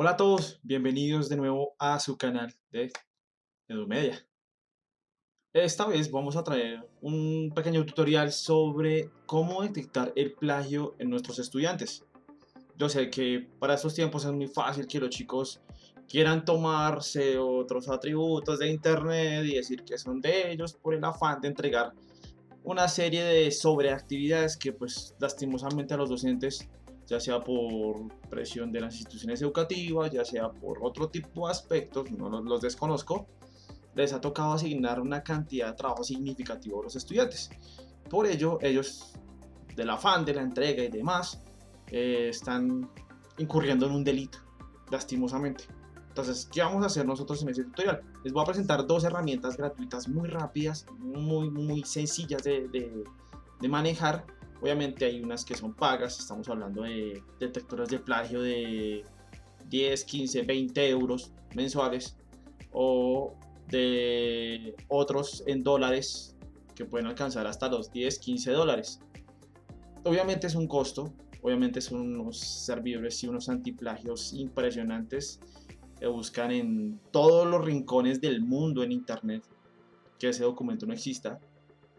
Hola a todos, bienvenidos de nuevo a su canal de EduMedia. Esta vez vamos a traer un pequeño tutorial sobre cómo detectar el plagio en nuestros estudiantes. Yo sé que para estos tiempos es muy fácil que los chicos quieran tomarse otros atributos de internet y decir que son de ellos por el afán de entregar una serie de sobreactividades que pues lastimosamente a los docentes, ya sea por presión de las instituciones educativas, ya sea por otro tipo de aspectos, no los desconozco, les ha tocado asignar una cantidad de trabajo significativo a los estudiantes. Por ello, ellos, del afán de la entrega y demás, están incurriendo en un delito, lastimosamente. Entonces, ¿qué vamos a hacer nosotros en este tutorial? Les voy a presentar dos herramientas gratuitas muy rápidas, muy sencillas de manejar. Obviamente hay unas que son pagas, estamos hablando de detectores de plagio de 10, 15, 20 euros mensuales o de otros en dólares que pueden alcanzar hasta los 10, 15 dólares. Obviamente es un costo, obviamente son unos servidores y unos antiplagios impresionantes que buscan en todos los rincones del mundo en internet que ese documento no exista,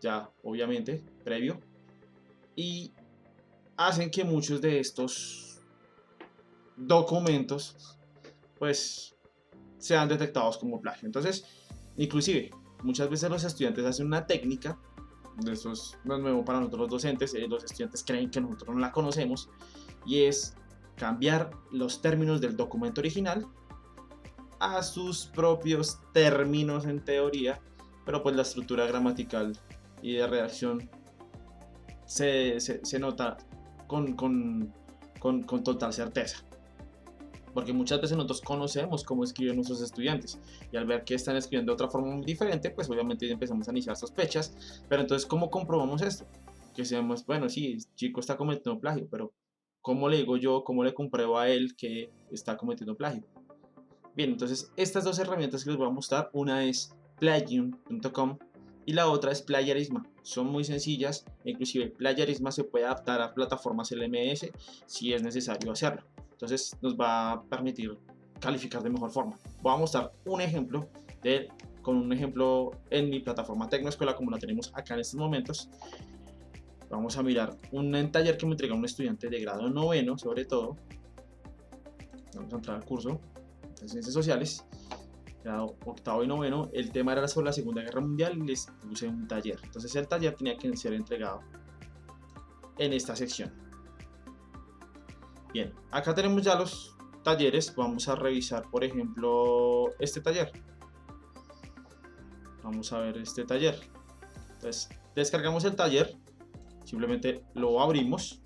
ya obviamente previo, y hacen que muchos de estos documentos pues sean detectados como plagio. Entonces, inclusive, muchas veces los estudiantes hacen una técnica, de eso no es nuevo para nosotros los docentes, los estudiantes creen que nosotros no la conocemos, y es cambiar los términos del documento original a sus propios términos en teoría, pero pues la estructura gramatical y de redacción se nota con total certeza. Porque muchas veces nosotros conocemos cómo escriben nuestros estudiantes y al ver que están escribiendo de otra forma muy diferente, pues obviamente empezamos a iniciar sospechas. Pero entonces, ¿cómo comprobamos esto? Que seamos, bueno, sí, el chico está cometiendo plagio, pero ¿cómo le digo yo, cómo le compruebo a él que está cometiendo plagio? Bien, entonces estas dos herramientas que les voy a mostrar, una es Plagium.com y la otra es Plagiarisma. Son muy sencillas, inclusive Plagiarisma se puede adaptar a plataformas LMS si es necesario hacerlo. Entonces nos va a permitir calificar de mejor forma. Voy a mostrar un ejemplo con un ejemplo en mi plataforma Tecnoescuela como la tenemos acá en estos momentos. Vamos a mirar un taller que me entrega un estudiante de grado noveno, sobre todo. Vamos a entrar al curso de Ciencias Sociales, grado octavo y noveno. El tema era sobre la Segunda Guerra Mundial y les puse un taller. Entonces el taller tenía que ser entregado en esta sección. Bien, acá tenemos ya los talleres. Vamos a revisar, por ejemplo, este taller. Vamos a ver este taller. Entonces, descargamos el taller. Simplemente lo abrimos.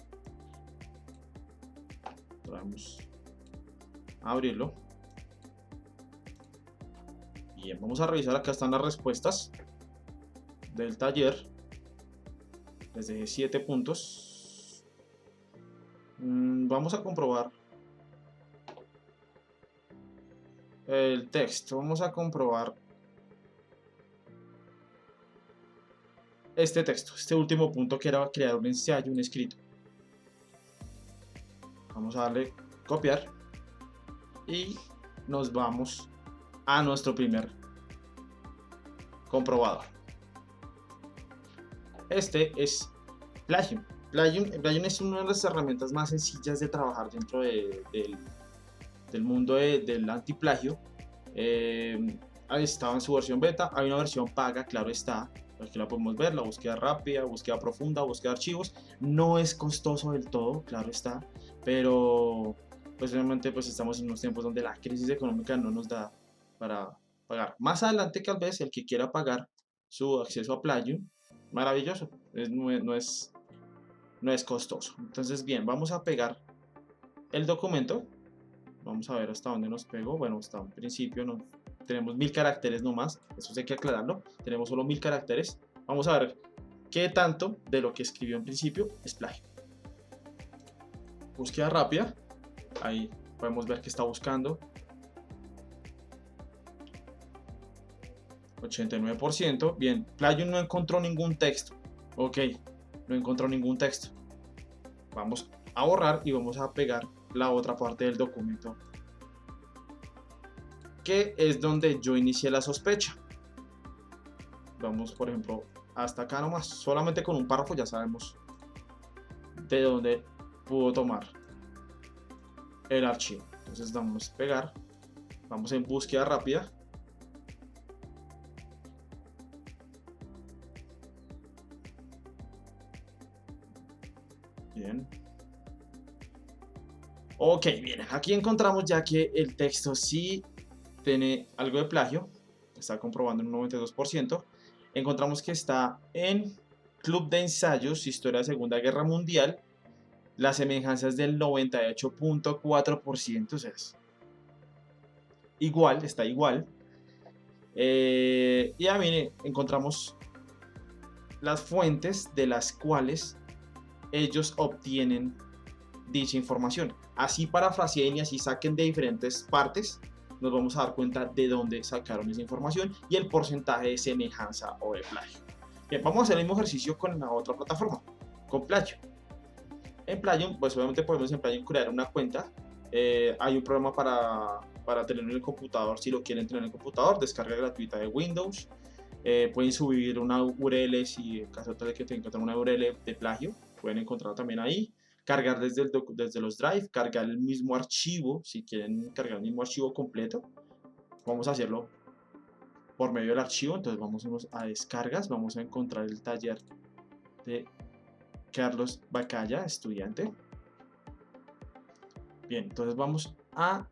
Vamos a abrirlo. Bien, vamos a revisar. Acá están las respuestas del taller. Les dejé 7 puntos. Vamos a comprobar el texto. Vamos a comprobar este texto, este último punto que era crear un ensayo, un escrito. Vamos a darle copiar y nos vamos a nuestro primer comprobador. Este es Plagium. Plagium es una de las herramientas más sencillas de trabajar dentro del mundo del antiplagio. Estaba en su versión beta, hay una versión paga, claro está. Aquí la podemos ver, la búsqueda rápida, búsqueda profunda, búsqueda de archivos. No es costoso del todo, claro está, pero pues obviamente pues estamos en unos tiempos donde la crisis económica no nos da para pagar. Más adelante tal vez el que quiera pagar su acceso a Plagium, maravilloso, no es costoso. Entonces bien, vamos a pegar el documento. Vamos a ver hasta dónde nos pegó. Bueno, hasta un principio no, tenemos 1000 caracteres nomás, eso sí hay que aclararlo, tenemos solo 1000 caracteres. Vamos a ver qué tanto de lo que escribió en principio es plagio. Búsqueda rápida, ahí podemos ver que está buscando 89%. Bien, Plagio no encontró ningún texto. Ok, no encontró ningún texto. Vamos a borrar y vamos a pegar la otra parte del documento que es donde yo inicié la sospecha. Vamos, por ejemplo, hasta acá nomás. Solamente con un párrafo ya sabemos de dónde pudo tomar el archivo. Entonces damos pegar, vamos en búsqueda rápida. Bien. Ok, bien, aquí encontramos ya que el texto sí tiene algo de plagio, está comprobando en un 92%. Encontramos que está en Club de Ensayos, Historia de Segunda Guerra Mundial. La semejanza es del 98.4%, o sea, es igual, está igual. Y ya viene, encontramos las fuentes de las cuales ellos obtienen dicha información. Así parafraseen y así saquen de diferentes partes, nos vamos a dar cuenta de dónde sacaron esa información y el porcentaje de semejanza o de plagio. Bien, vamos a hacer el mismo ejercicio con la otra plataforma, con Plagium. En Plagium, pues obviamente podemos en Plagium crear una cuenta. Hay un programa para tenerlo en el computador, si lo quieren tener en el computador, descarga gratuita de Windows. Pueden subir una URL si en caso tal de que tengan una URL de plagio, pueden encontrarlo también ahí. Cargar desde los Drive, cargar el mismo archivo, si quieren cargar el mismo archivo completo. Vamos a hacerlo por medio del archivo, entonces vamos a descargas, vamos a encontrar el taller de Carlos Bacalla, estudiante. Bien, entonces vamos a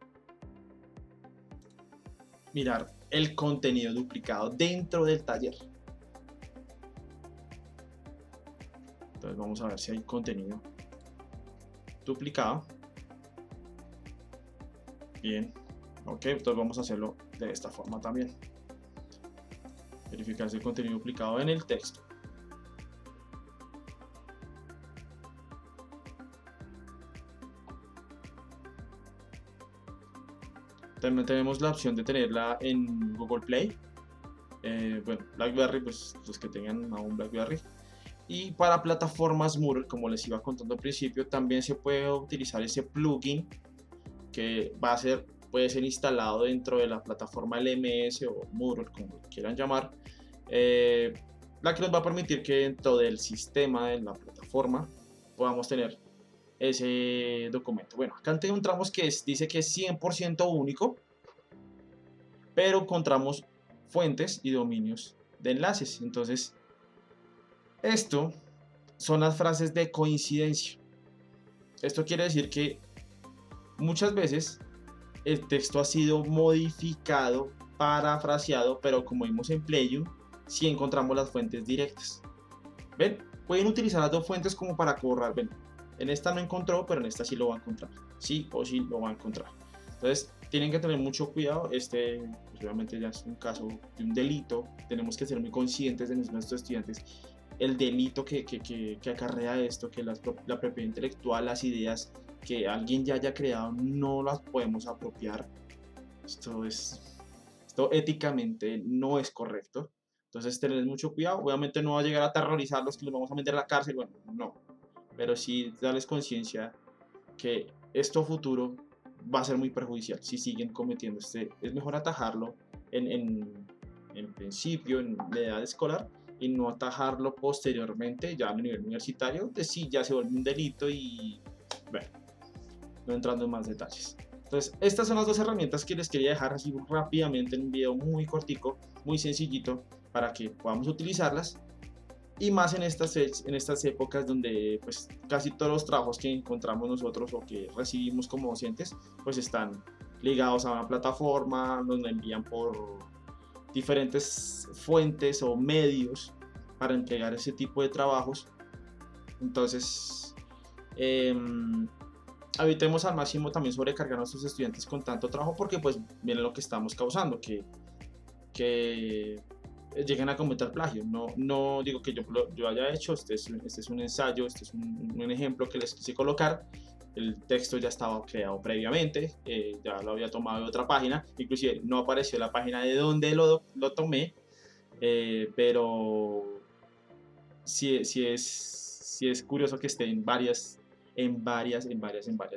mirar el contenido duplicado dentro del taller. Entonces vamos a ver si hay contenido duplicado. Bien, ok, entonces vamos a hacerlo de esta forma también. Verificar si el contenido duplicado en el texto. También tenemos la opción de tenerla en Google Play. Bueno, BlackBerry, pues los que tengan aún BlackBerry. Y para plataformas Moodle, como les iba contando al principio, también se puede utilizar ese plugin que puede ser instalado dentro de la plataforma LMS o Moodle, como lo quieran llamar, la que nos va a permitir que dentro del sistema de la plataforma podamos tener ese documento. Bueno, acá encontramos que dice que es 100% único, pero encontramos fuentes y dominios de enlaces. Entonces, esto son las frases de coincidencia. Esto quiere decir que muchas veces el texto ha sido modificado, parafraseado, pero como vimos en Plagium, sí encontramos las fuentes directas. ¿Ven? Pueden utilizar las dos fuentes como para corroborar. Ven, en esta no encontró, pero en esta sí lo va a encontrar. Sí o sí lo va a encontrar. Entonces, tienen que tener mucho cuidado. Pues, obviamente ya es un caso de un delito. Tenemos que ser muy conscientes de nuestros estudiantes el delito que acarrea esto, que la propiedad intelectual, las ideas que alguien ya haya creado, no las podemos apropiar. Esto éticamente no es correcto. Entonces, tener mucho cuidado. Obviamente no va a llegar a aterrorizarlos que los vamos a meter a la cárcel. Bueno, no. Pero sí darles conciencia que esto futuro va a ser muy perjudicial si siguen cometiendo es mejor atajarlo en principio, en la edad escolar, y no atajarlo posteriormente ya a nivel universitario, de si ya se vuelve un delito y bueno, no entrando en más detalles. Entonces, estas son las dos herramientas que les quería dejar así rápidamente en un video muy cortico, muy sencillito, para que podamos utilizarlas. Y más en estas épocas donde pues casi todos los trabajos que encontramos nosotros o que recibimos como docentes pues están ligados a una plataforma, nos envían por diferentes fuentes o medios para entregar ese tipo de trabajos. Entonces, eh, evitemos al máximo también sobrecargar a nuestros estudiantes con tanto trabajo porque pues miren lo que estamos causando, que lleguen a cometer plagio. No digo que yo haya hecho, este es un ensayo, este es un ejemplo que les quise colocar. El texto ya estaba creado previamente, ya lo había tomado de otra página, inclusive no apareció la página de donde lo tomé, pero sí es curioso que esté en varias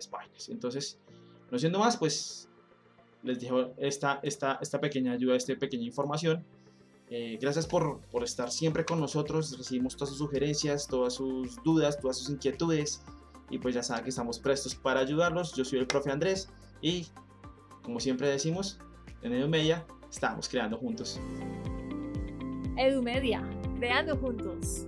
páginas. Entonces, no siendo más, pues les dejo esta pequeña ayuda, esta pequeña información. Gracias por estar siempre con nosotros. Recibimos todas sus sugerencias, todas sus dudas, todas sus inquietudes. Y pues ya saben que estamos prestos para ayudarlos. Yo soy el profe Andrés y como siempre decimos, en Edumedia estamos creando juntos. Edumedia, creando juntos.